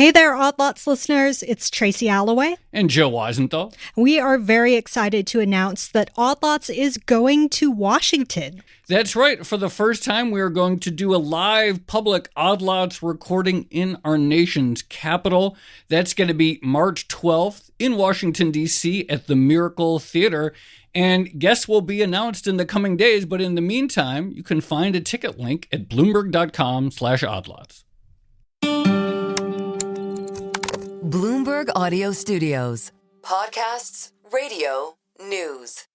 Hey there, Odd Lots listeners. It's Tracy Alloway. And Joe Rosenthal. We are very excited to announce that Odd Lots is going to Washington. That's right. For the first time, we are going to do a live public Odd Lots recording in our nation's capital. That's going to be March 12th in Washington, D.C. at the Miracle Theater. And guests will be announced in the coming days. But in the meantime, you can find a ticket link at bloomberg.com/oddlots. Bloomberg Audio Studios. Podcasts, radio, news.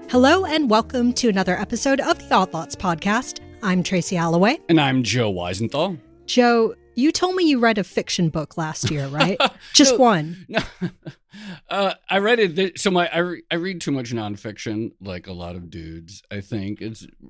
Hello and welcome to another episode of the Odd Lots podcast. I'm Tracy Alloway. And I'm Joe Weisenthal. Joe, you told me you read a fiction book last year, right? Just one. No. I read it. So I read too much nonfiction, like a lot of dudes. I think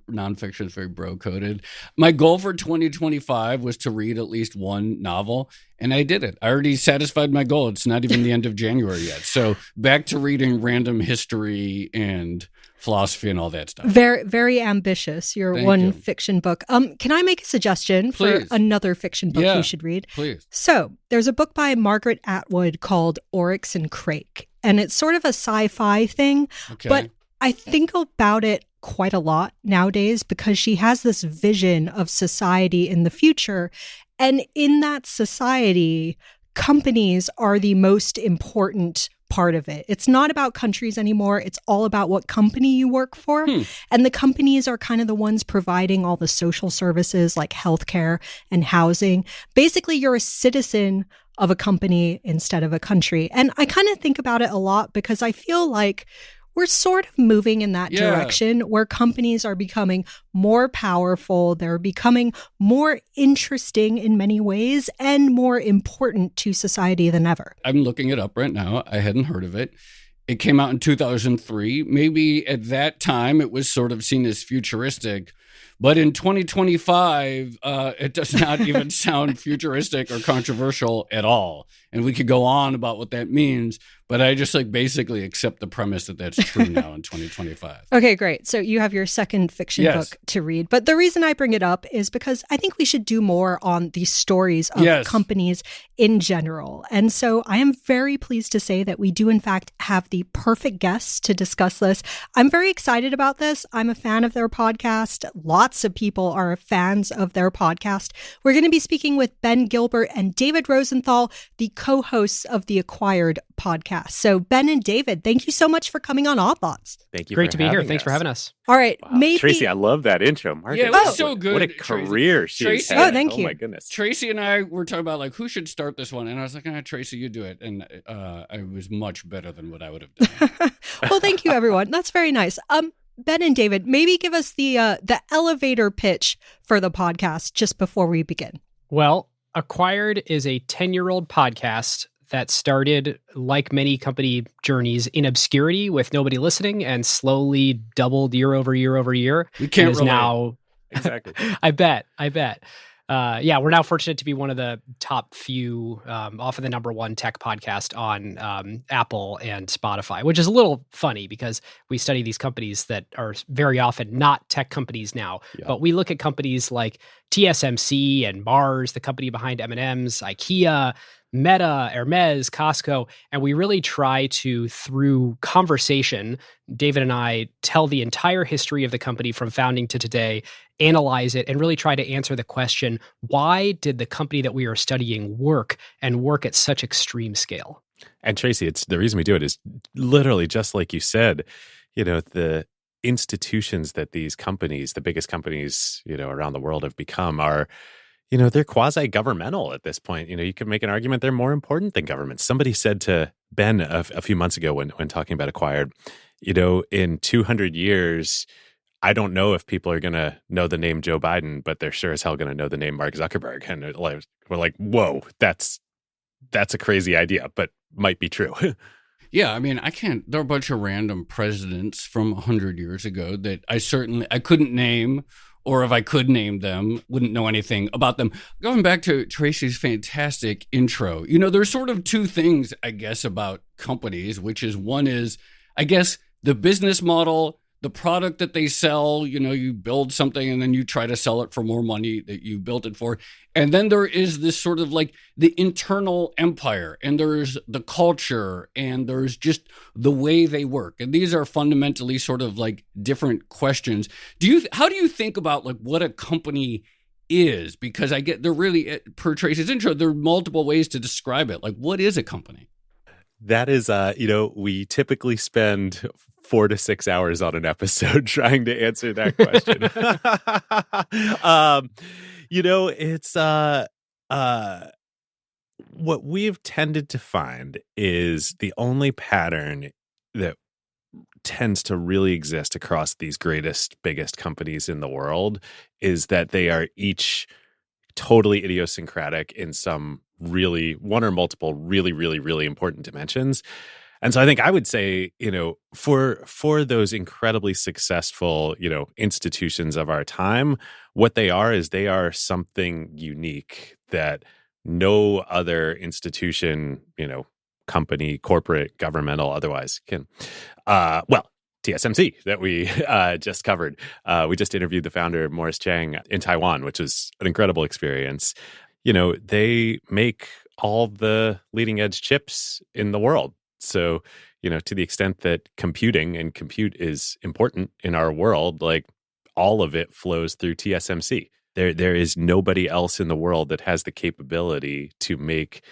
nonfiction is very bro-coded. My goal for 2025 was to read at least one novel, and I did it. I already satisfied my goal. It's not even the end of January yet. So back to reading random history and philosophy and all that stuff. Very, very ambitious. Your Thank one you. Fiction book. Can I make a suggestion Please. for another fiction book you should read? Please. So there's a book by Margaret Atwood called Oryx and Crake, and it's sort of a sci-fi thing, Okay. but I think about it quite a lot nowadays because she has this vision of society in the future. And in that society, companies are the most important part of it. It's not about countries anymore. It's all about what company you work for. And the companies are kind of the ones providing all the social services like healthcare and housing. Basically, you're a citizen of a company instead of a country. And I kind of think about it a lot because I feel like we're sort of moving in that direction where companies are becoming more powerful. They're becoming more interesting in many ways and more important to society than ever. I'm looking it up right now. I hadn't heard of it. It came out in 2003. Maybe at that time it was sort of seen as futuristic. But in 2025, it does not even sound futuristic or controversial at all. And we could go on about what that means, but I just basically accept the premise that that's true now in 2025. Okay, great. So you have your second fiction book to read. But the reason I bring it up is because I think we should do more on the stories of companies in general. And so I am very pleased to say that we do, in fact, have the perfect guests to discuss this. I'm very excited about this. I'm a fan of their podcast. Lots of people are fans of their podcast. We're going to be speaking with Ben Gilbert and David Rosenthal, the co-hosts of the Acquired podcast. So Ben and David, thank you so much for coming on Odd Lots. Thank you. Great to be here. Us. Thanks for having us. All right. Wow. Maybe Tracy, I love that intro. Margaret. Yeah, it was so good. What a career she's Tracy. had. Oh, thank you. Oh, my goodness. Tracy and I were talking about who should start this one. And I was like, Tracy, you do it. And I was much better than what I would have done. Well, thank you, everyone. That's very nice. Ben and David, maybe give us the elevator pitch for the podcast just before we begin. Well, Acquired is a 10-year-old podcast that started, like many company journeys, in obscurity with nobody listening and slowly doubled year over year over year. We can't is relate. now. Exactly. I bet. We're now fortunate to be one of the top few, often the number one tech podcast on Apple and Spotify, which is a little funny because we study these companies that are very often not tech companies now. Yeah. But we look at companies like Tsmc and Mars, the company behind M&M's, Ikea, Meta, Hermès, Costco, and we really try to, through conversation, David and I tell the entire history of the company from founding to today, analyze it, and really try to answer the question, why did the company that we are studying work and work at such extreme scale? And Tracy, it's the reason we do it is literally just like you said, the institutions that these companies, the biggest companies, around the world have become are, they're quasi-governmental at this point. You could make an argument they're more important than government. Somebody said to Ben a few months ago when talking about Acquired, in 200 years, I don't know if people are going to know the name Joe Biden, but they're sure as hell going to know the name Mark Zuckerberg. And we're like, whoa, that's a crazy idea, but might be true. Yeah, there are a bunch of random presidents from 100 years ago that I couldn't name, or if I could name them, wouldn't know anything about them. Going back to Tracy's fantastic intro, there's sort of two things, I guess, about companies, which is one is, I guess the business model, the product that they sell, you build something and then you try to sell it for more money that you built it for. And then there is this sort of like the internal empire, and there's the culture, and there's just the way they work. And these are fundamentally sort of like different questions. How do you think about like what a company is? Because I get, they're really, per Tracy's intro, there are multiple ways to describe it. Like, what is a company? That is, we typically spend 4 to 6 hours on an episode trying to answer that question. It's what we've tended to find is the only pattern that tends to really exist across these biggest companies in the world is that they are each totally idiosyncratic in some really one or multiple really, really, really important dimensions. And so I think I would say, for those incredibly successful, institutions of our time, what they are is they are something unique that no other institution, company, corporate, governmental, otherwise can. TSMC that we just covered. We just interviewed the founder, Morris Chang, in Taiwan, which was an incredible experience. They make all the leading edge chips in the world. So, to the extent that compute is important in our world, like all of it flows through TSMC. There is nobody else in the world that has the capability to make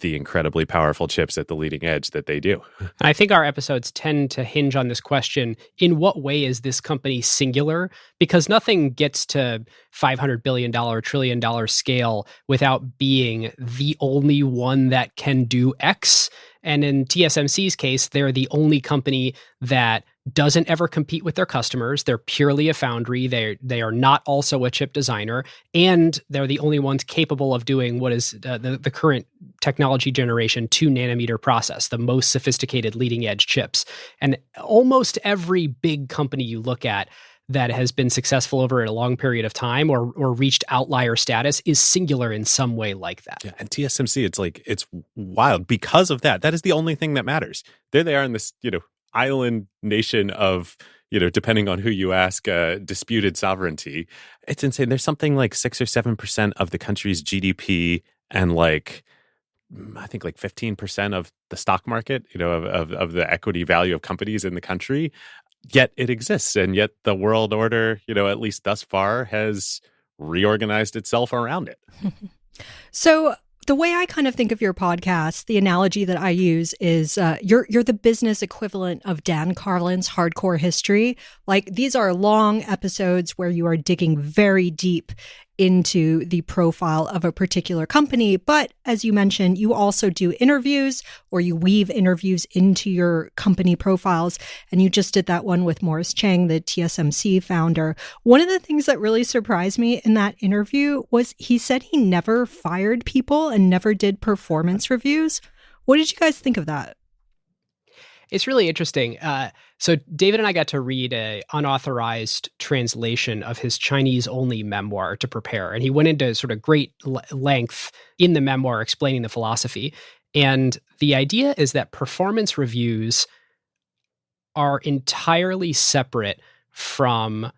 the incredibly powerful chips at the leading edge that they do. I think our episodes tend to hinge on this question: in what way is this company singular? Because nothing gets to $500 billion, $1 trillion scale without being the only one that can do X. And in TSMC's case, they're the only company that doesn't ever compete with their customers. They're purely a foundry. They are not also a chip designer, and they're the only ones capable of doing what is the current technology generation 2 nanometer process, the most sophisticated leading edge chips. And almost every big company you look at that has been successful over a long period of time or reached outlier status is singular in some way like that. Yeah, and TSMC, it's wild because of that. That is the only thing that matters. There they are in this, island nation of, depending on who you ask, disputed sovereignty. It's insane. There's something like 6 or 7% of the country's GDP and I think 15% of the stock market, of the equity value of companies in the country. Yet it exists. And yet the world order, at least thus far, has reorganized itself around it. So the way I kind of think of your podcast, the analogy that I use is you're the business equivalent of Dan Carlin's Hardcore History. Like, these are long episodes where you are digging very deep into the profile of a particular company. But as you mentioned, you also do interviews, or you weave interviews into your company profiles. And you just did that one with Morris Chang, the TSMC founder. One of the things that really surprised me in that interview was he said he never fired people and never did performance reviews. What did you guys think of that? It's really interesting. So David and I got to read an unauthorized translation of his Chinese-only memoir to prepare. And he went into sort of great length in the memoir explaining the philosophy. And the idea is that performance reviews are entirely separate from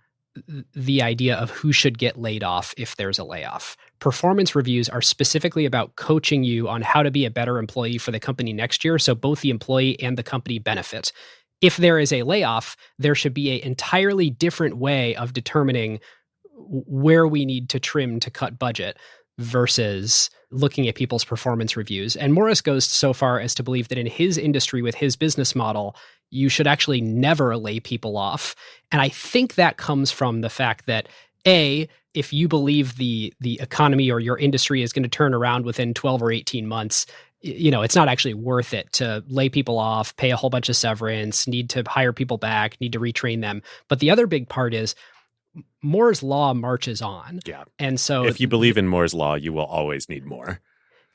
the idea of who should get laid off if there's a layoff. Performance reviews are specifically about coaching you on how to be a better employee for the company next year, so both the employee and the company benefit. If there is a layoff, there should be an entirely different way of determining where we need to trim to cut budget versus looking at people's performance reviews. And Morris goes so far as to believe that in his industry with his business model, you should actually never lay people off. And I think that comes from the fact that, A, if you believe the economy or your industry is going to turn around within 12 or 18 months, it's not actually worth it to lay people off, pay a whole bunch of severance, need to hire people back, need to retrain them. But the other big part is Moore's law marches on. Yeah. And so if you believe in Moore's law, you will always need more.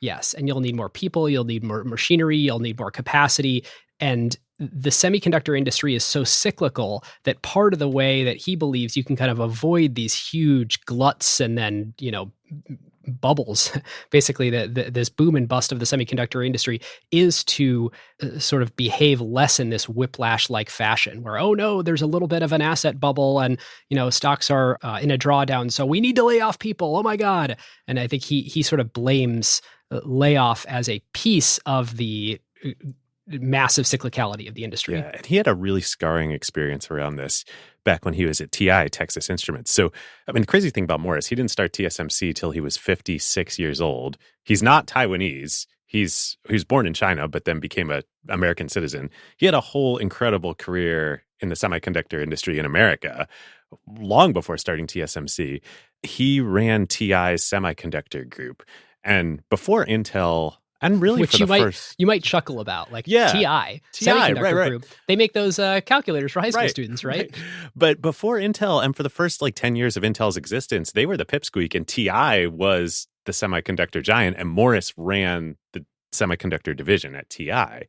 Yes. And you'll need more people, you'll need more machinery, you'll need more capacity. And the semiconductor industry is so cyclical that part of the way that he believes you can kind of avoid these huge gluts and then, bubbles, basically this boom and bust of the semiconductor industry, is to sort of behave less in this whiplash-like fashion where, oh no, there's a little bit of an asset bubble and, stocks are in a drawdown, so we need to lay off people. Oh my God. And I think he sort of blames layoff as a piece of the massive cyclicality of the industry. Yeah, and he had a really scarring experience around this back when he was at TI, Texas Instruments. So, the crazy thing about Morris, he didn't start TSMC till he was 56 years old. He's not Taiwanese. He was born in China, but then became an American citizen. He had a whole incredible career in the semiconductor industry in America long before starting TSMC. He ran TI's semiconductor group. And before Intel, and really which for you might chuckle about, like TI semiconductor right. group. They make those calculators for high school students, right? But before Intel, and for the first 10 years of Intel's existence, they were the pipsqueak, and TI was the semiconductor giant, and Morris ran the semiconductor division at TI.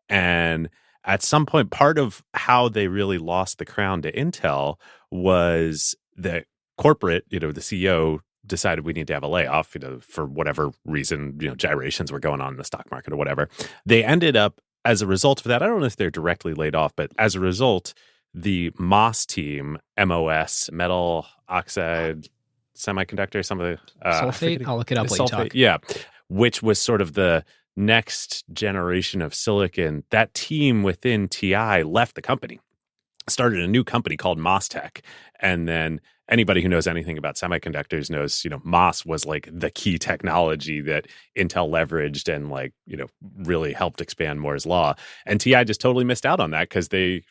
And at some point, part of how they really lost the crown to Intel was that corporate, the CEO decided we need to have a layoff, for whatever reason, gyrations were going on in the stock market or whatever. They ended up, as a result of that, I don't know if they're directly laid off, but as a result, the MOS team, MOS, metal oxide semiconductor, some of the sulfate. I'll look it up while you talk. Yeah, which was sort of the next generation of silicon. That team within TI left the company, started a new company called MOSTech, and then anybody who knows anything about semiconductors knows, MOS was the key technology that Intel leveraged and really helped expand Moore's Law. And TI just totally missed out on that because they,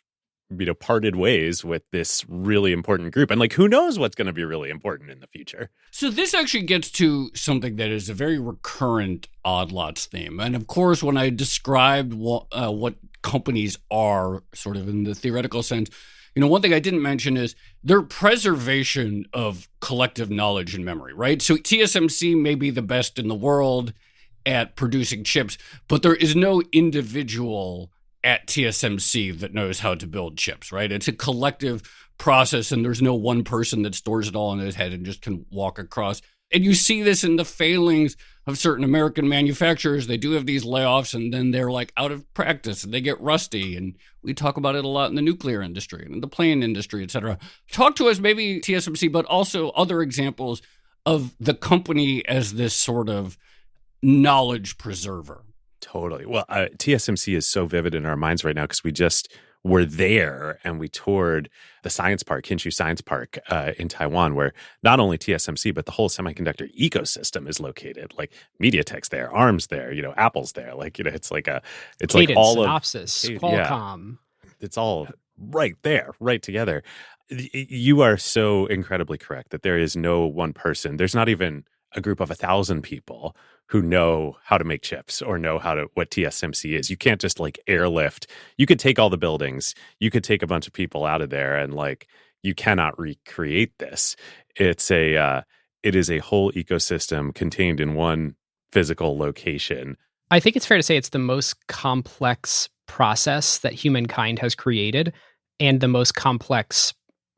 parted ways with this really important group. And who knows what's going to be really important in the future. So this actually gets to something that is a very recurrent Odd Lots theme. And of course, when I described what companies are sort of in the theoretical sense, one thing I didn't mention is their preservation of collective knowledge and memory, right? So TSMC may be the best in the world at producing chips, but there is no individual at TSMC that knows how to build chips, right? It's a collective process, and there's no one person that stores it all in his head and just can walk across. And you see this in the failings of certain American manufacturers. They do have these layoffs, and then they're out of practice and they get rusty. And we talk about it a lot in the nuclear industry and in the plane industry, et cetera. Talk to us, maybe TSMC, but also other examples of the company as this sort of knowledge preserver. Totally. Well, TSMC is so vivid in our minds right now because we just were there and we toured the science park, Hsinchu Science Park in Taiwan, where not only TSMC, but the whole semiconductor ecosystem is located. MediaTek's there, ARM's there, Apple's there. It's Cadence, all Synopsys, of Qualcomm. Yeah, it's all right there, right together. You are so incredibly correct that there is no one person. There's not even a group of 1,000 people who know how to make chips or know what TSMC is. You can't just airlift. You could take all the buildings. You could take a bunch of people out of there and you cannot recreate this. It is a whole ecosystem contained in one physical location. I think it's fair to say it's the most complex process that humankind has created and the most complex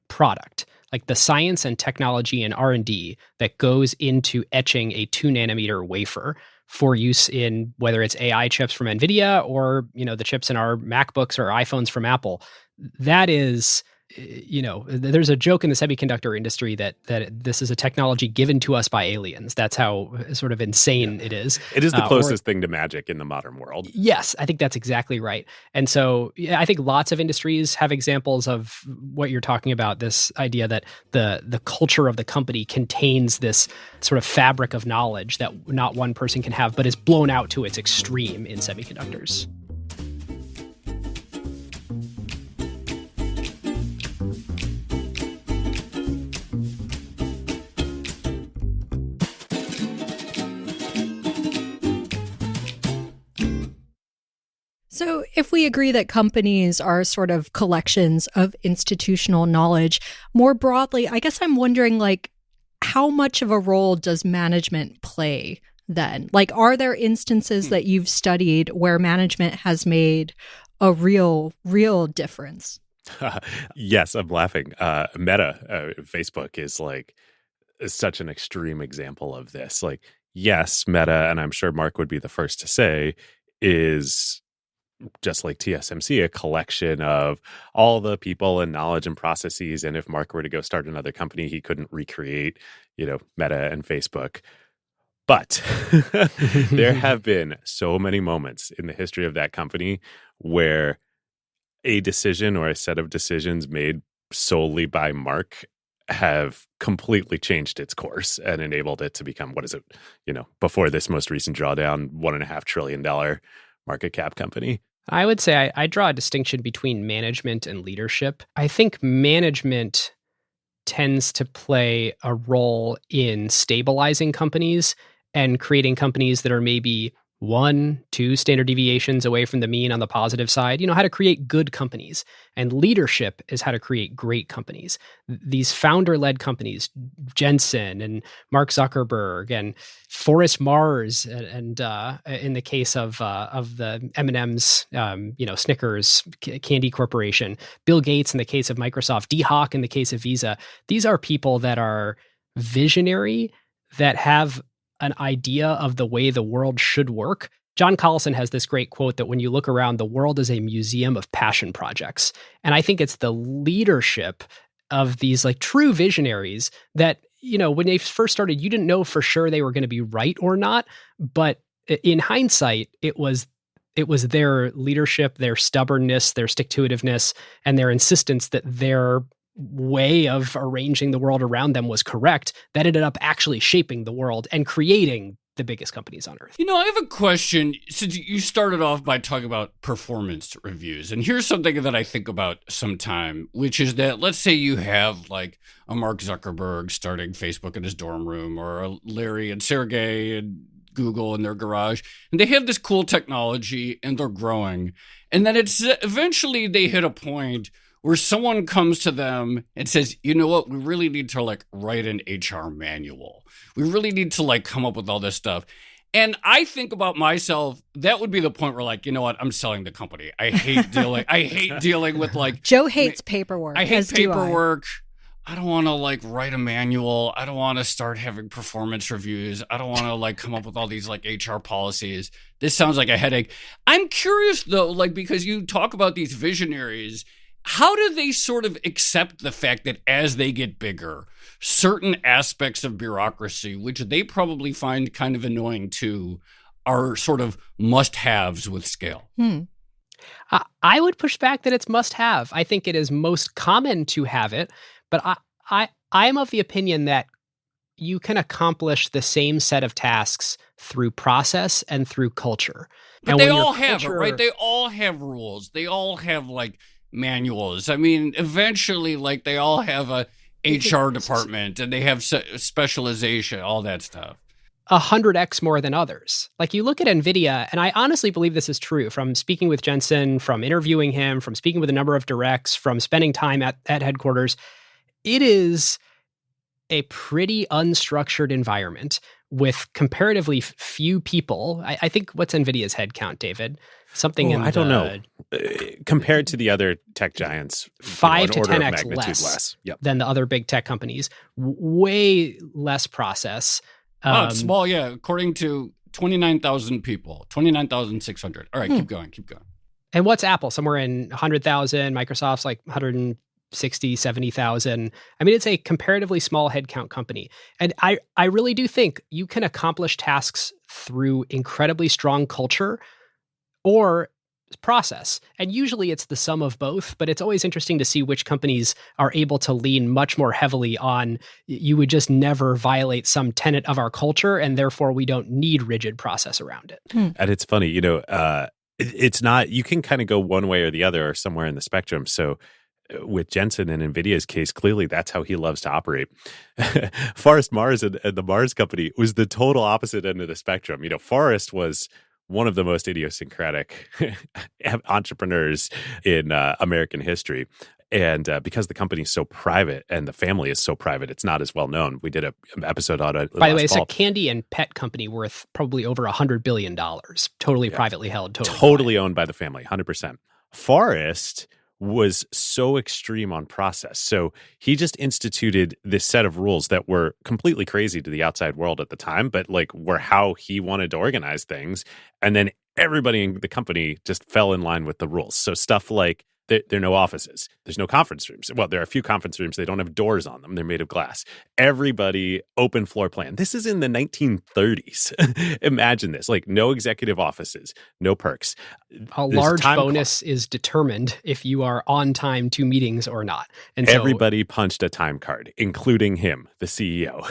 product. The science and technology and R&D that goes into etching a 2-nanometer wafer for use in whether it's AI chips from NVIDIA or, the chips in our MacBooks or iPhones from Apple. That is, there's a joke in the semiconductor industry that this is a technology given to us by aliens. That's how sort of insane it is. It is the closest thing to magic in the modern world. Yes, I think that's exactly right. And so I think lots of industries have examples of what you're talking about, this idea that the culture of the company contains this sort of fabric of knowledge that not one person can have, but is blown out to its extreme in semiconductors. So if we agree that companies are sort of collections of institutional knowledge, more broadly, I guess I'm wondering, how much of a role does management play then? Are there instances that you've studied where management has made a real difference? Yes, I'm laughing. Meta, Facebook is is such an extreme example of this. Like, yes, Meta, and I'm sure Mark would be the first to say, is just like TSMC, a collection of all the people and knowledge and processes. And if Mark were to go start another company, he couldn't recreate, Meta and Facebook. But there have been so many moments in the history of that company where a decision or a set of decisions made solely by Mark have completely changed its course and enabled it to become, what is it, before this most recent drawdown, $1.5 trillion market cap company. I would say I draw a distinction between management and leadership. I think management tends to play a role in stabilizing companies and creating companies that are maybe 1-2 standard deviations away from the mean on the positive side. How to create good companies. And leadership is how to create great companies. These founder-led companies, Jensen and Mark Zuckerberg and Forrest Mars, and in the case of the M&M's, Snickers Candy Corporation, Bill Gates in the case of Microsoft, Dee Hock in the case of Visa. These are people that are visionary, that have an idea of the way the world should work. John Collison has this great quote that when you look around, the world is a museum of passion projects. And I think it's the leadership of these like true visionaries that, when they first started, you didn't know for sure they were going to be right or not. But in hindsight, it was their leadership, their stubbornness, their stick-to-itiveness, and their insistence that their way of arranging the world around them was correct that ended up actually shaping the world and creating the biggest companies on earth. I have a question. Since you started off by talking about performance reviews, and here's something that I think about sometime, which is that let's say you have like a Mark Zuckerberg starting Facebook in his dorm room, or a Larry and Sergey and Google in their garage, and they have this cool technology and they're growing. And then it's eventually they hit a point where someone comes to them and says, you know what, we really need to like write an HR manual. We really need to like come up with all this stuff. And I think about myself, that would be the point where like, you know what, I'm selling the company. I hate dealing with like... Joe hates paperwork. I hate paperwork. I don't want to like write a manual. I don't want to start having performance reviews. I don't want to like come up with all these like HR policies. This sounds like a headache. I'm curious though, like, because you talk about these visionaries, how do they sort of accept the fact that as they get bigger, certain aspects of bureaucracy, which they probably find kind of annoying too, are sort of must-haves with scale? I would push back that it's must-have. I think it is most common to have it, but I'm of the opinion that you can accomplish the same set of tasks through process and through culture. But they all have it, right? They all have rules. They all have like manuals. I mean, eventually, like they all have a HR department and they have specialization, all that stuff. 100x more than others. Like you look at NVIDIA, and I honestly believe this is true from speaking with Jensen, from interviewing him, from speaking with a number of directs, from spending time at headquarters. It is a pretty unstructured environment with comparatively few people. I think what's NVIDIA's headcount, David? Something in I don't know. Compared to the other tech giants, 5 to 10x less than the other big tech companies. Way less process. It's small, yeah. According to 29,000 people, 29,600. All right, keep going. And what's Apple? Somewhere in 100,000. Microsoft's like 160, 70,000. I mean, it's a comparatively small headcount company. And I really do think you can accomplish tasks through incredibly strong culture or process. And usually it's the sum of both, but it's always interesting to see which companies are able to lean much more heavily on, you would just never violate some tenet of our culture, and therefore we don't need rigid process around it. And it's funny, it's not, you can kind of go one way or the other or somewhere in the spectrum. So with Jensen and NVIDIA's case, clearly that's how he loves to operate. Forrest Mars and the Mars company was the total opposite end of the spectrum. Forrest was one of the most idiosyncratic entrepreneurs in American history. And because the company is so private and the family is so private, it's not as well known. We did an episode on it. By the way, it's a candy and pet company worth probably over $100 billion. Totally privately held. Totally owned by the family, 100%. Forrest was so extreme on process. So he just instituted this set of rules that were completely crazy to the outside world at the time, but like were how he wanted to organize things. And then everybody in the company just fell in line with the rules. So stuff like there are no offices. There's no conference rooms. Well, there are a few conference rooms. They don't have doors on them. They're made of glass. Everybody open floor plan. This is in the 1930s. Imagine this. Like no executive offices, no perks. A large bonus is determined if you are on time to meetings or not. And so everybody punched a time card, including him, the CEO.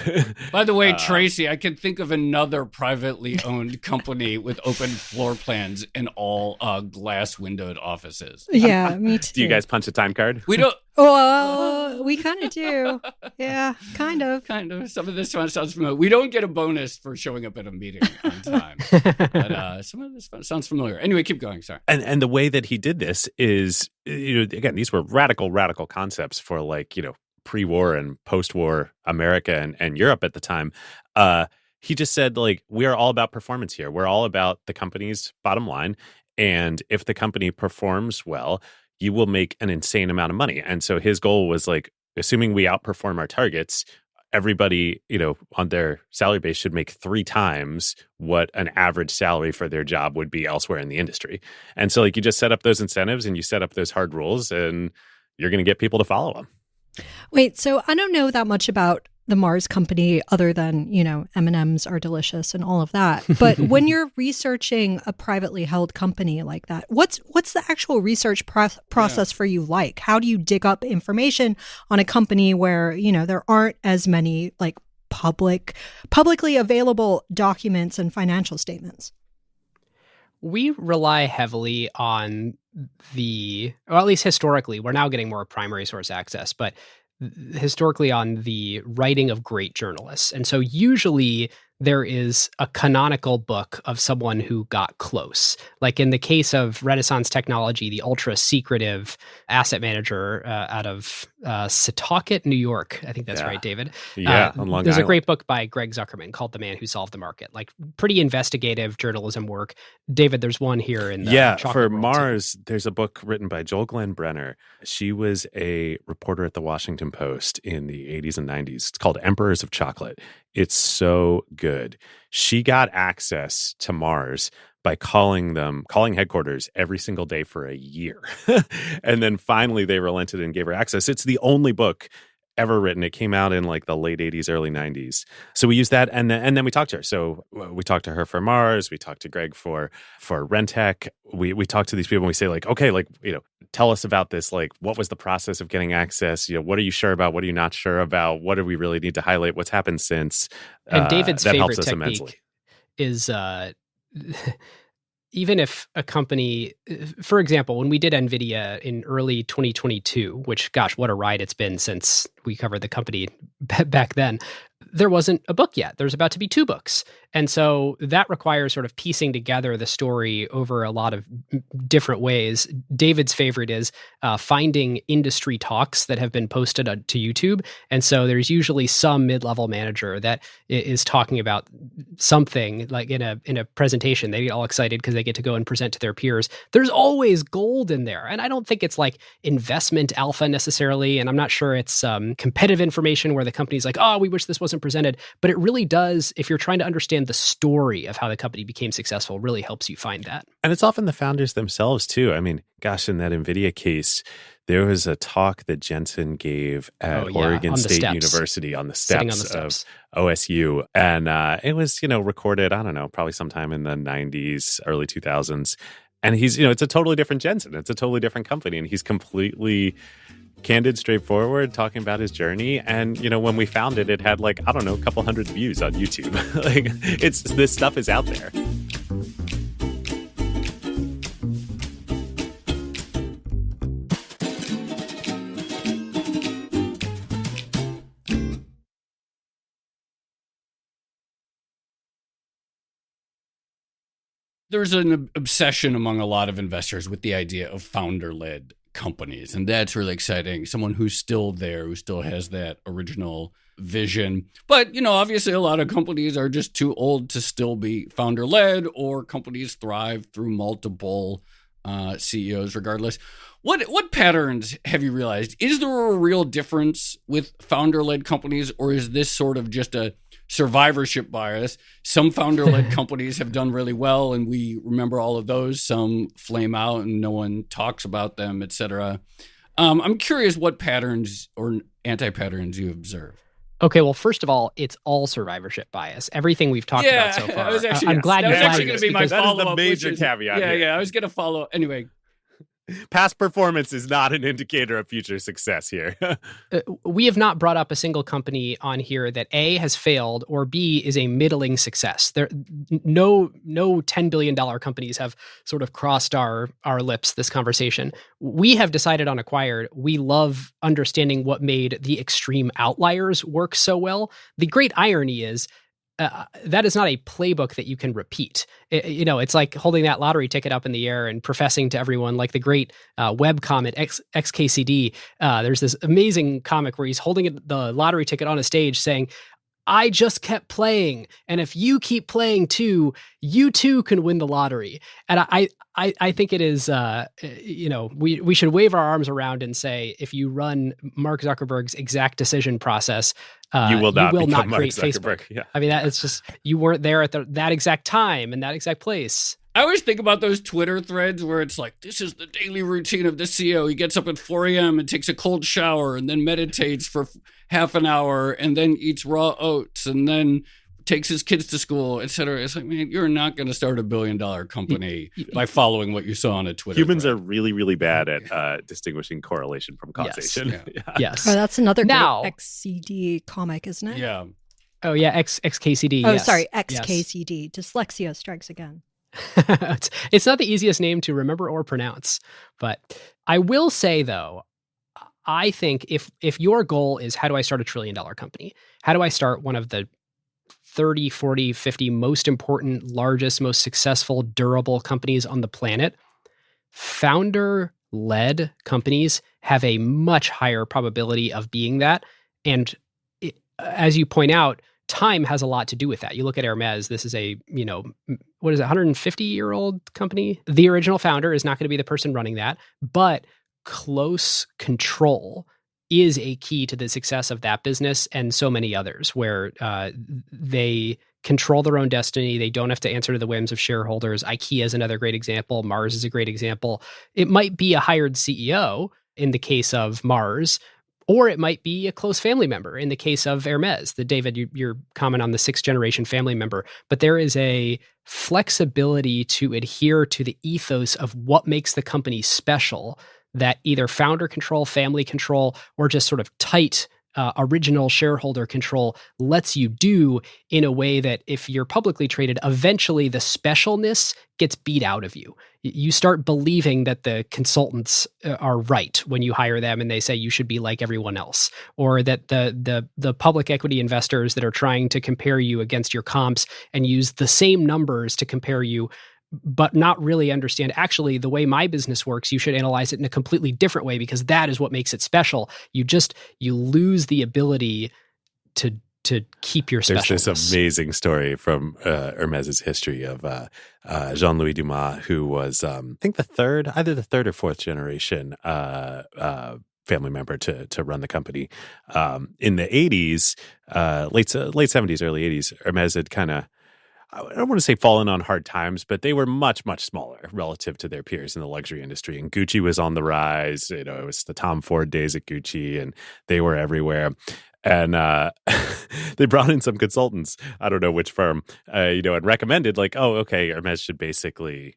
By the way, Tracy, I can think of another privately owned company with open floor plans and all glass windowed offices. Yeah, me too. Do you guys punch a time card? We don't. Well, we kind of do. Yeah, kind of. Kind of. Some of this one sounds familiar. We don't get a bonus for showing up at a meeting on time. But some of this sounds familiar. Anyway, keep going. Sorry. And the way that he did this is, again, these were radical concepts for like, pre-war and post-war America and Europe at the time. He just said, like, we are all about performance here. We're all about the company's bottom line. And if the company performs well, you will make an insane amount of money. And so his goal was like, assuming we outperform our targets, everybody, on their salary base should make 3 times what an average salary for their job would be elsewhere in the industry. And so like you just set up those incentives and you set up those hard rules and you're going to get people to follow them. Wait, so I don't know that much about the Mars company other than, M&Ms are delicious and all of that. But when you're researching a privately held company like that, what's the actual research process for you like? How do you dig up information on a company where, there aren't as many like publicly available documents and financial statements? We rely heavily on or at least historically, we're now getting more primary source access, but historically on the writing of great journalists. And so usually there is a canonical book of someone who got close. Like in the case of Renaissance Technology, the ultra secretive asset manager out of Setauket, New York. I think that's right, David. Yeah, on Long There's Island. a great book by Greg Zuckerman called The Man Who Solved the Market. Like pretty investigative journalism work. David, there's one here in the chocolate for world Mars, too. there's a book written by Joel Glenn Brenner. She was a reporter at the Washington Post in the 80s and 90s. It's called Emperors of Chocolate. It's so good. She got access to Mars by calling headquarters every single day for a year. And then finally they relented and gave her access. It's the only book ever written. It came out in like the late 80s, early 90s. So we used that and then we talked to her. So we talked to her for Mars. We talked to Greg for Rentec. We talked to these people and we say like, okay, like, tell us about this. Like, what was the process of getting access? What are you sure about? What are you not sure about? What do we really need to highlight? What's happened since? And David's that helps favorite us technique immensely. is even if a company, for example, when we did NVIDIA in early 2022, which, gosh, what a ride it's been since we covered the company back then, there wasn't a book yet. There's about to be 2 books. And so that requires sort of piecing together the story over a lot of different ways. David's favorite is finding industry talks that have been posted to YouTube. And so there's usually some mid-level manager that is talking about something like in a presentation. They get all excited because they get to go and present to their peers. There's always gold in there. And I don't think it's like investment alpha necessarily. And I'm not sure it's competitive information where the company's like, oh, we wish this wasn't presented. But it really does, if you're trying to understand the story of how the company became successful, really helps you find that. And it's often the founders themselves too. I mean, gosh, in that NVIDIA case, there was a talk that Jensen gave at Oregon State University on the steps of OSU. And it was, recorded, I don't know, probably sometime in the 90s, early 2000s. And he's, it's a totally different Jensen. It's a totally different company. And he's completely candid, straightforward, talking about his journey. And, when we found it, it had like, I don't know, a couple hundred views on YouTube. Like this stuff is out there. There's an obsession among a lot of investors with the idea of founder-led companies, and that's really exciting. Someone who's still there, who still has that original vision. But, obviously a lot of companies are just too old to still be founder-led, or companies thrive through multiple CEOs, regardless. What patterns have you realized? Is there a real difference with founder-led companies, or is this sort of just a survivorship bias? Some founder-led companies have done really well, and we remember all of those. Some flame out, and no one talks about them, et cetera. I'm curious what patterns or anti-patterns you observe. Okay, well, first of all, it's all survivorship bias. Everything we've talked about so far. I'm glad you flagged this. That was actually going to be my follow-up. That is the major caveat here. Yeah, I was going to follow. Anyway. Past performance is not an indicator of future success here. We have not brought up a single company on here that A, has failed, or B, is a middling success. No $10 billion companies have sort of crossed our lips this conversation. We have decided on Acquired. We love understanding what made the extreme outliers work so well. The great irony is, that is not a playbook that you can repeat. It's like holding that lottery ticket up in the air and professing to everyone, like the great web comic XKCD. There's this amazing comic where he's holding the lottery ticket on a stage saying, I just kept playing, and if you keep playing too, you too can win the lottery. And I think it is, we should wave our arms around and say, if you run Mark Zuckerberg's exact decision process, you will not create Facebook. Yeah. I mean, it's just, you weren't there at that exact time and that exact place. I always think about those Twitter threads where it's like, this is the daily routine of the CEO. He gets up at 4 a.m. and takes a cold shower and then meditates for half an hour and then eats raw oats and then takes his kids to school, et cetera. It's like, man, you're not going to start a $1 billion company by following what you saw on a Twitter Humans thread. are really, really bad at distinguishing correlation from causation. Yes. Yeah. Yes. Oh, that's another Now, great XCD comic, isn't it? Yeah. Oh, yeah, XKCD. Oh, yes. sorry, XKCD. Yes. Dyslexia strikes again. It's not the easiest name to remember or pronounce, but I will say, though, I think if your goal is, how do I start $1 trillion company? How do I start one of the 30, 40, 50 most important, largest, most successful, durable companies on the planet? Founder-led companies have a much higher probability of being that. And as you point out, time has a lot to do with that. You look at Hermès, this is a, 150-year-old company. The original founder is not going to be the person running that, but close control is a key to the success of that business and so many others, where they control their own destiny. They don't have to answer to the whims of shareholders. Ikea is another great example. Mars is a great example. It might be a hired CEO in the case of Mars, or it might be a close family member in the case of Hermès. David, your comment on the 6th-generation family member. But there is a flexibility to adhere to the ethos of what makes the company special that either founder control, family control, or just sort of tight original shareholder control lets you do, in a way that if you're publicly traded, eventually the specialness gets beat out of you. You start believing that the consultants are right when you hire them and they say you should be like everyone else, or that the public equity investors that are trying to compare you against your comps and use the same numbers to compare you, but not really understand, actually, the way my business works, you should analyze it in a completely different way, because that is what makes it special. You lose the ability to keep your specialness. There's this amazing story from Hermès' history of Jean-Louis Dumas, who was, I think, either the third or fourth generation family member to run the company. In the 80s, late 70s, early 80s, Hermès had kind of, I don't want to say fallen on hard times, but they were much, much smaller relative to their peers in the luxury industry. And Gucci was on the rise. It was the Tom Ford days at Gucci, and they were everywhere. And they brought in some consultants, I don't know which firm, and recommended, like, oh, okay, Hermès should basically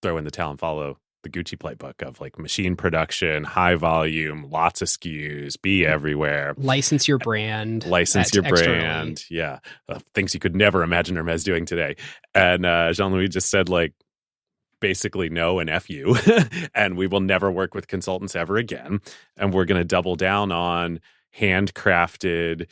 throw in the towel and follow the Gucci playbook of, like, machine production, high volume, lots of SKUs, be everywhere. License your brand. Externally. Yeah. Things you could never imagine Hermès doing today. And Jean-Louis just said, like, basically no and F you. And we will never work with consultants ever again. And we're going to double down on handcrafted,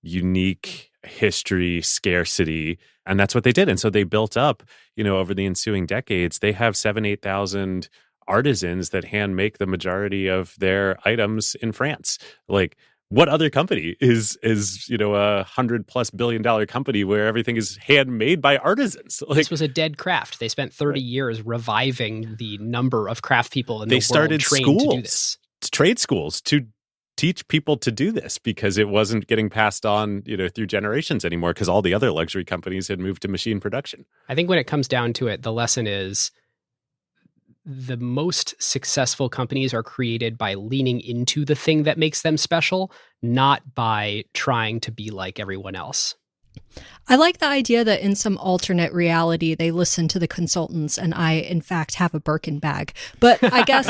unique history, scarcity. And that's what they did. And so they built up, over the ensuing decades, they have 8,000 artisans that hand make the majority of their items in France. Like, what other company is $100+ billion company where everything is handmade by artisans? Like, this was a dead craft. They spent 30 years reviving the number of craft people in the world started trained to do this. Trade schools to teach people to do this because it wasn't getting passed on, through generations anymore because all the other luxury companies had moved to machine production. I think when it comes down to it, the lesson is the most successful companies are created by leaning into the thing that makes them special, not by trying to be like everyone else. I like the idea that in some alternate reality, they listen to the consultants and I, in fact, have a Birkin bag. But I guess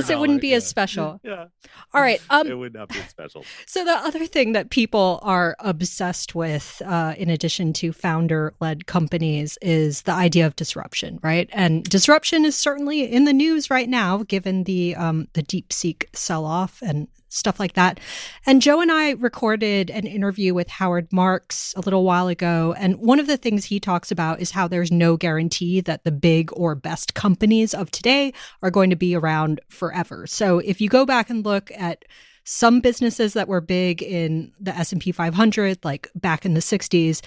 it wouldn't be as special. Yeah. All right. It would not be special. So the other thing that people are obsessed with, in addition to founder-led companies, is the idea of disruption, right? And disruption is certainly in the news right now, given the DeepSeek sell-off and stuff like that. And Joe and I recorded an interview with Howard Marks a little while ago. And one of the things he talks about is how there's no guarantee that the big or best companies of today are going to be around forever. So if you go back and look at some businesses that were big in the S&P 500, like back in the 60s,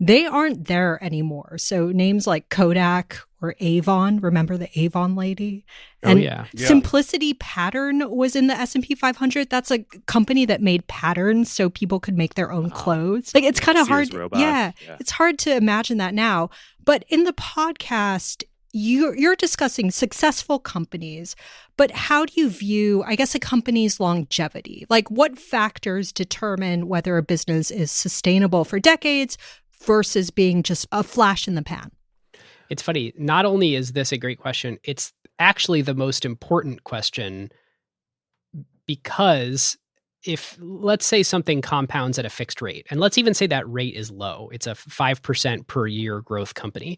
they aren't there anymore. So names like Kodak or Avon, remember the Avon lady? And Simplicity Pattern was in the S&P 500. That's a company that made patterns so people could make their own clothes. Like, it's kind of hard. Yeah, it's hard to imagine that now. But in the podcast, you're discussing successful companies, but how do you view, I guess, a company's longevity? Like, what factors determine whether a business is sustainable for decades versus being just a flash in the pan? It's funny. Not only is this a great question, it's actually the most important question, because if, let's say, something compounds at a fixed rate, and let's even say that rate is low, it's a 5% per year growth company.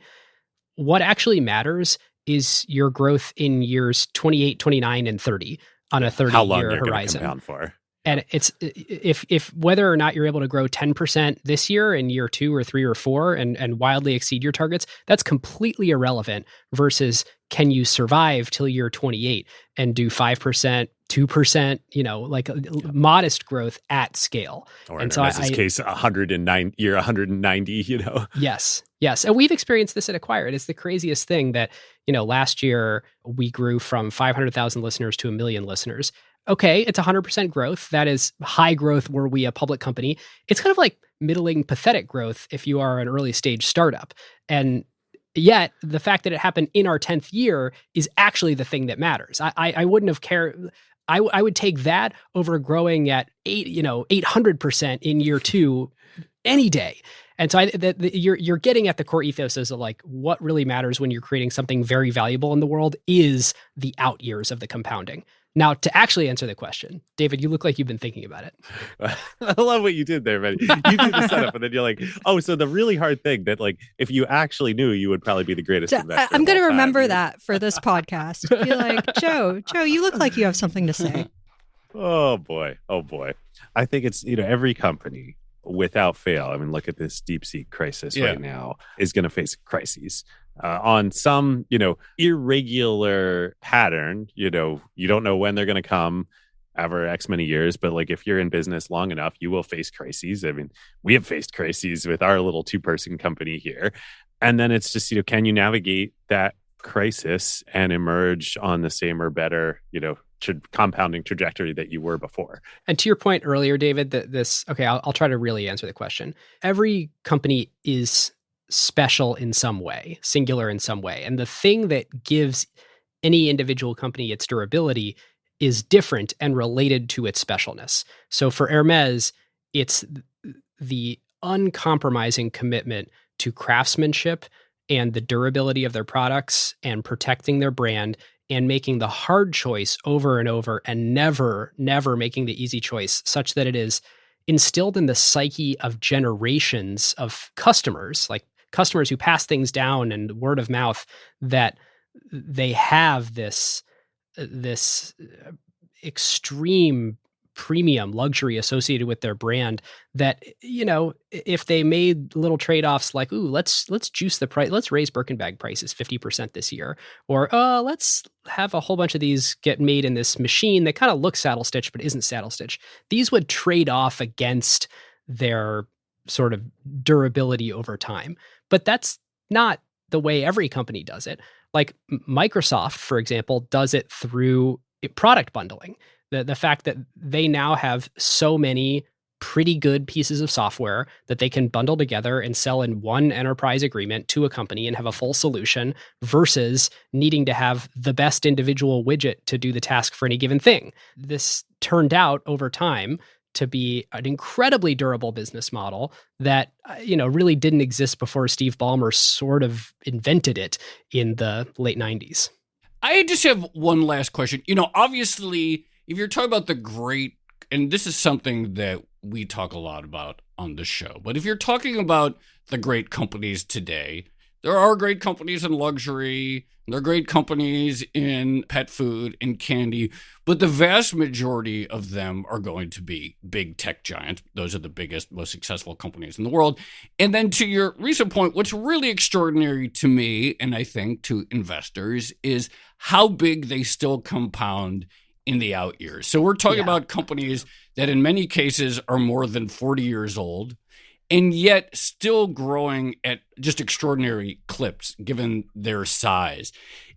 What actually matters is your growth in years 28, 29, and 30 on a 30-year horizon. How long you're going to compound for. And it's if whether or not you're able to grow 10% this year in year 2 or 3 or 4 and wildly exceed your targets, that's completely irrelevant versus can you survive till year 28 and do 5%, 2%, like modest growth at scale. Or in Hermès' case, 109, year 190, Yes. And we've experienced this at Acquired. It's the craziest thing that, last year we grew from 500,000 listeners to 1 million listeners. Okay, it's 100% growth. That is high growth were we a public company. It's kind of like middling pathetic growth if you are an early stage startup. And yet the fact that it happened in our 10th year is actually the thing that matters. I wouldn't have cared. I would take that over growing at 800% in year 2 any day. And so you're getting at the core ethos of like what really matters when you're creating something very valuable in the world is the out years of the compounding. Now, to actually answer the question, David, you look like you've been thinking about it. I love what you did there, man. You do the setup, and then you're like, oh, so the really hard thing that, like, if you actually knew, you would probably be the greatest investor. I'm going to remember that for this podcast. Be like, Joe, you look like you have something to say. Oh, boy. I think it's, every company, without fail, I mean, look at this DeepSeek crisis right now, is going to face crises. On some, irregular pattern, you don't know when they're going to come ever X many years. But like, if you're in business long enough, you will face crises. I mean, we have faced crises with our little 2-person company here. And then it's just, you know, can you navigate that crisis and emerge on the same or better, you know, compounding trajectory that you were before? And to your point earlier, David, that this, okay, I'll try to really answer the question. Every company is special in some way, singular in some way. And the thing that gives any individual company its durability is different and related to its specialness. So for Hermès, it's the uncompromising commitment to craftsmanship and the durability of their products and protecting their brand and making the hard choice over and over and never making the easy choice, such that it is instilled in the psyche of generations of customers, like customers who pass things down and word of mouth, that they have this extreme premium luxury associated with their brand that, if they made little trade-offs like, ooh, let's juice the price, let's raise Birkin bag prices 50% this year, or let's have a whole bunch of these get made in this machine that kind of looks saddle stitch but isn't saddle stitch. These would trade off against their sort of durability over time. But that's not the way every company does it. Like Microsoft, for example, does it through product bundling. The fact that they now have so many pretty good pieces of software that they can bundle together and sell in one enterprise agreement to a company and have a full solution versus needing to have the best individual widget to do the task for any given thing. This turned out over time to be an incredibly durable business model that, really didn't exist before Steve Ballmer sort of invented it in the late 90s. I just have one last question. Obviously, if you're talking about the great, and this is something that we talk a lot about on the show, but if you're talking about the great companies today, there are great companies in luxury, there are great companies in pet food and candy, but the vast majority of them are going to be big tech giants. Those are the biggest, most successful companies in the world. And then to your recent point, what's really extraordinary to me, and I think to investors, is how big they still compound in the out years. So we're talking about companies that in many cases are more than 40 years old, and yet still growing at just extraordinary clips given their size.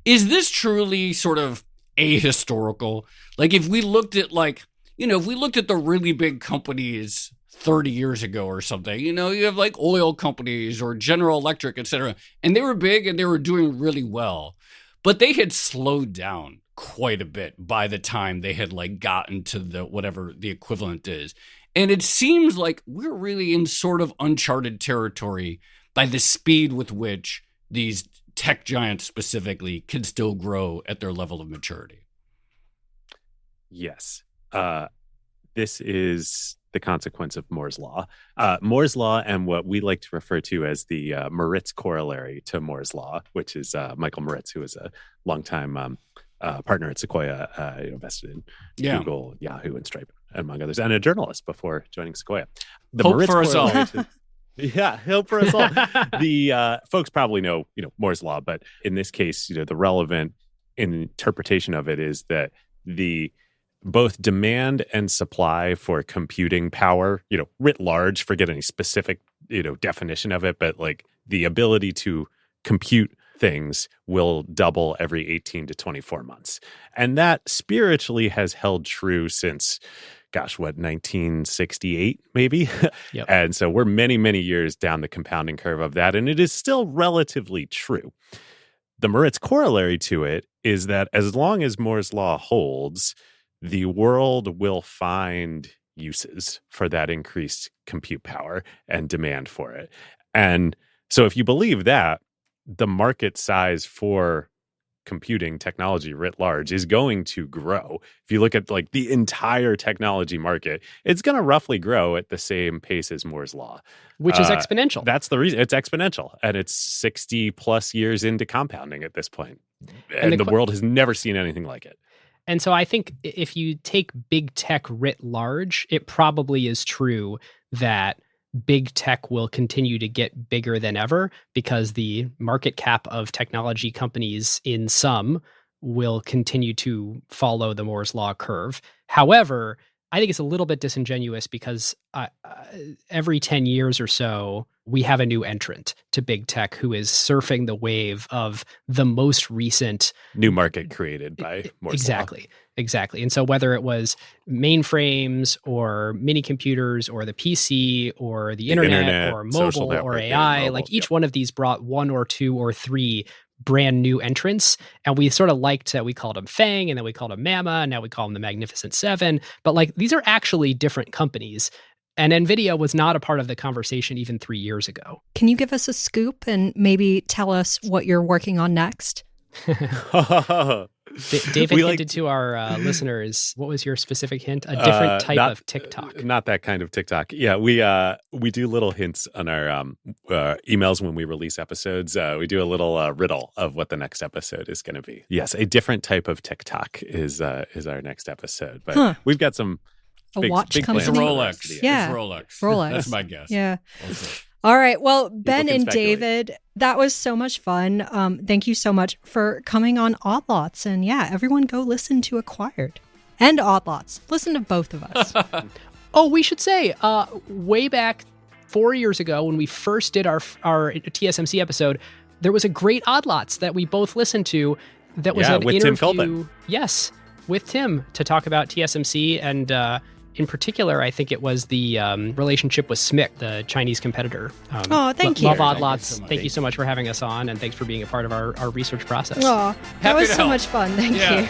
Is this truly sort of ahistorical? Like if we looked at the really big companies 30 years ago or something, you have like oil companies or General Electric, et cetera, and they were big and they were doing really well, but they had slowed down quite a bit by the time they had like gotten to the whatever the equivalent is. And it seems like we're really in sort of uncharted territory by the speed with which these tech giants specifically can still grow at their level of maturity. Yes. This is the consequence of Moore's Law. Moore's Law and what we like to refer to as the Moritz corollary to Moore's Law, which is Michael Moritz, who was a longtime partner at Sequoia, invested in Google, Yahoo, and Stripe, among others, and a journalist before joining Sequoia. Hope for us all. Hope for us all. The folks probably know, Moore's Law, but in this case, the relevant interpretation of it is that the both demand and supply for computing power, writ large, forget any specific, definition of it, but like the ability to compute things will double every 18 to 24 months. And that spiritually has held true since, 1968, maybe? Yep. And so we're many, many years down the compounding curve of that, and it is still relatively true. The Moritz corollary to it is that as long as Moore's Law holds, the world will find uses for that increased compute power and demand for it. And so if you believe that, the market size for computing technology writ large is going to grow. If you look at like the entire technology market, it's going to roughly grow at the same pace as Moore's Law. Which is exponential. That's the reason. It's exponential. And it's 60 plus years into compounding at this point. And the world has never seen anything like it. And so I think if you take big tech writ large, it probably is true that big tech will continue to get bigger than ever because the market cap of technology companies in sum will continue to follow the Moore's Law curve. However, I think it's a little bit disingenuous because every 10 years or so, we have a new entrant to big tech who is surfing the wave of the most recent new market created by Moore's Law. Exactly. And so whether it was mainframes or mini computers or the PC or the internet or mobile or AI, like each one of these brought one or two or three brand new entrants. And we sort of liked that we called them FANG and then we called them Mama and now we call them the Magnificent Seven. But like these are actually different companies. And NVIDIA was not a part of the conversation even 3 years ago. Can you give us a scoop and maybe tell us what you're working on next? David hinted to our listeners. What was your specific hint? A different type of TikTok. Not that kind of TikTok. Yeah, we do little hints on our emails when we release episodes. We do a little riddle of what the next episode is going to be. Yes, a different type of TikTok is our next episode. But we've got some watch big company. It's Rolex. Yeah. It's Rolex. Rolex. That's my guess. Yeah. Okay. All right. Well, Ben can and speculate. David, that was so much fun. Thank you so much for coming on Odd Lots. And yeah, everyone go listen to Acquired and Odd Lots. Listen to both of us. Oh, we should say, way back 4 years ago when we first did our TSMC episode, there was a great Odd Lots that we both listened to. That was an with interview. Tim Philbin. Yes, with Tim to talk about TSMC and. In particular, I think it was the relationship with Tsmc, the Chinese competitor. Thank you. Love Odd Thank you Lots. so much. Thank you so much for having us on, and thanks for being a part of our research process. Aw, that Happy was to so help. much fun. Thank Yeah. you.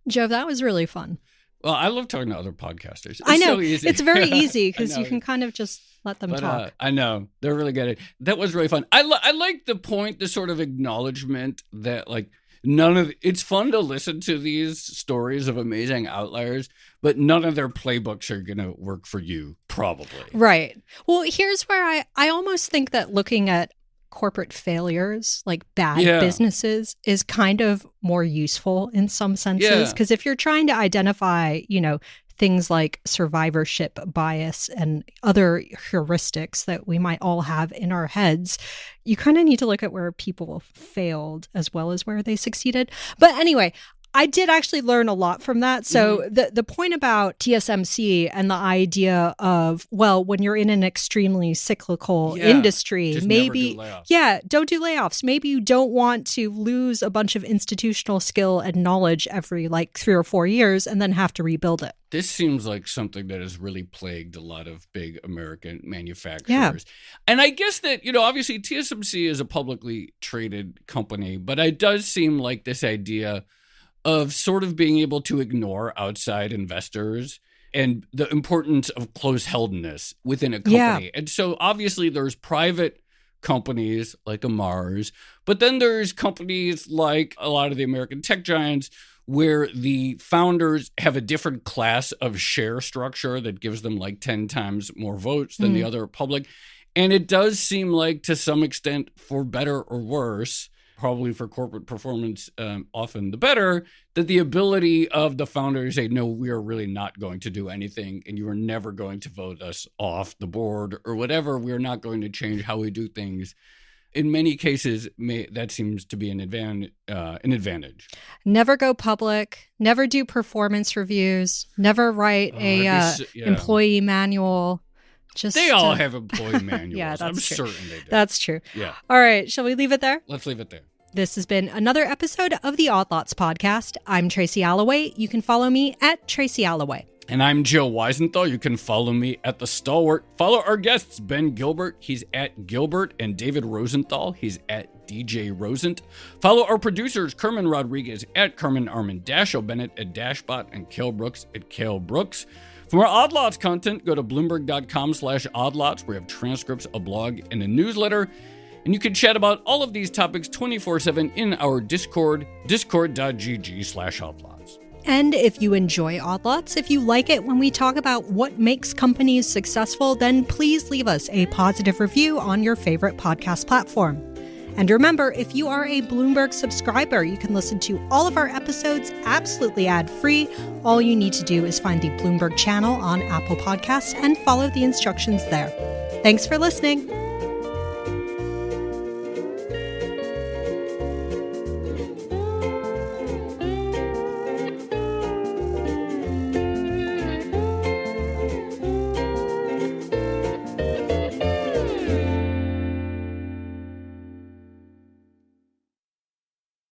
Joe, that was really fun. Well, I love talking to other podcasters. It's I know. so easy. It's very easy I because know. you can kind of just let them But, talk. I know they're really good at it. That was really fun. I like the point, the sort of acknowledgement that like it's fun to listen to these stories of amazing outliers, but none of their playbooks are going to work for you, probably. Right. Well, here's where I almost think that looking at corporate failures, like bad Yeah. businesses, is kind of more useful in some senses. Yeah. Because if you're trying to identify, things like survivorship bias and other heuristics that we might all have in our heads, you kind of need to look at where people failed as well as where they succeeded. But anyway, I did actually learn a lot from that. So the point about TSMC and the idea of, well, when you're in an extremely cyclical Yeah, industry, just maybe, never do layoffs. yeah, don't do layoffs. Maybe you don't want to lose a bunch of institutional skill and knowledge every like 3 or 4 years and then have to rebuild it. This seems like something that has really plagued a lot of big American manufacturers. Yeah. And I guess that, obviously TSMC is a publicly traded company, but it does seem like this idea of sort of being able to ignore outside investors and the importance of close-heldedness within a company. Yeah. And so obviously there's private companies like a Mars, but then there's companies like a lot of the American tech giants where the founders have a different class of share structure that gives them like 10 times more votes than the other public. And it does seem like, to some extent, for better or worse, probably for corporate performance, often the better, that the ability of the founders say, no, we are really not going to do anything, and you are never going to vote us off the board or whatever. We are not going to change how we do things. In many cases, that seems to be an advantage. Never go public, never do performance reviews, never write employee manual. Just They all have employee manuals. Yeah, that's I'm true. certain they do. That's true. Yeah. All right, shall we leave it there? Let's leave it there. This has been another episode of the Odd Lots podcast. I'm Tracy Alloway. You can follow me at Tracy Alloway. And I'm Joe Weisenthal. You can follow me at The Stalwart. Follow our guests, Ben Gilbert. He's at Gilbert. And David Rosenthal. He's at DJ Rosent. Follow our producers, Kerman Rodriguez at Kerman Armin, Dashiell Bennett at Dashbot, and Cale Brooks at Cale Brooks. For more Odd Lots content, go to Bloomberg.com/oddlots, where we have transcripts, a blog, and a newsletter. And you can chat about all of these topics 24/7 in our Discord, discord.gg/oddlots. And if you enjoy Odd Lots, if you like it when we talk about what makes companies successful, then please leave us a positive review on your favorite podcast platform. And remember, if you are a Bloomberg subscriber, you can listen to all of our episodes absolutely ad-free. All you need to do is find the Bloomberg channel on Apple Podcasts and follow the instructions there. Thanks for listening.